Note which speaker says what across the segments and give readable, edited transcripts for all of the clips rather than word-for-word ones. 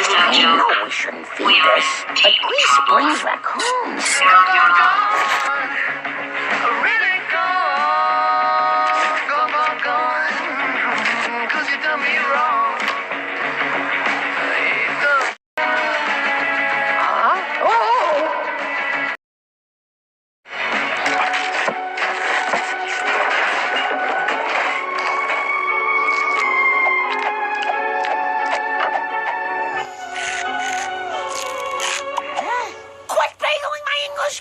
Speaker 1: I know we shouldn't feed this, but grease brings raccoons.
Speaker 2: Really gone, 'cause you done me wrong.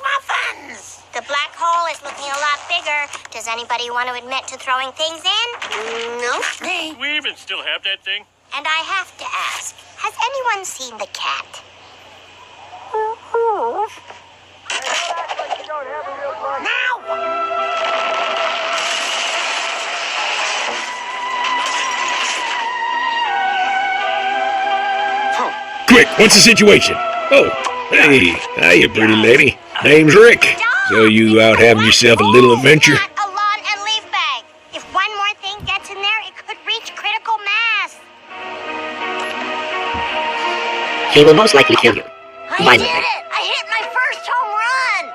Speaker 3: Muffins! The black hole is looking a lot bigger. Does anybody want to admit to throwing things in?
Speaker 4: No.
Speaker 5: We even still have that thing?
Speaker 3: And I have to ask, has anyone seen the cat?
Speaker 6: Quick, what's the situation? Oh, hey, hiya, pretty lady. Name's Rick. So you out having yourself a little adventure?
Speaker 3: Not a lawn and leaf bag. If one more thing gets in there, it could reach critical mass.
Speaker 4: He will most likely kill you.
Speaker 3: I did it! I hit my first home run!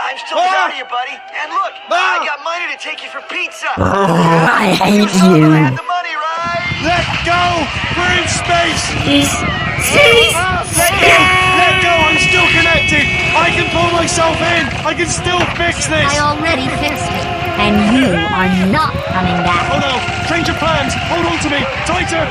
Speaker 2: I'm still proud of you, buddy. And look, I got money to take you for pizza.
Speaker 1: I hate
Speaker 2: I
Speaker 1: you.
Speaker 2: had the money, right?
Speaker 7: Let go! We're in space!
Speaker 1: Please.
Speaker 7: Let go! I'm still connected! I can pull myself in! I can still fix this!
Speaker 8: I already fixed it, and you are not coming back.
Speaker 7: Oh no! Change of plans! Hold on to me! Tighter!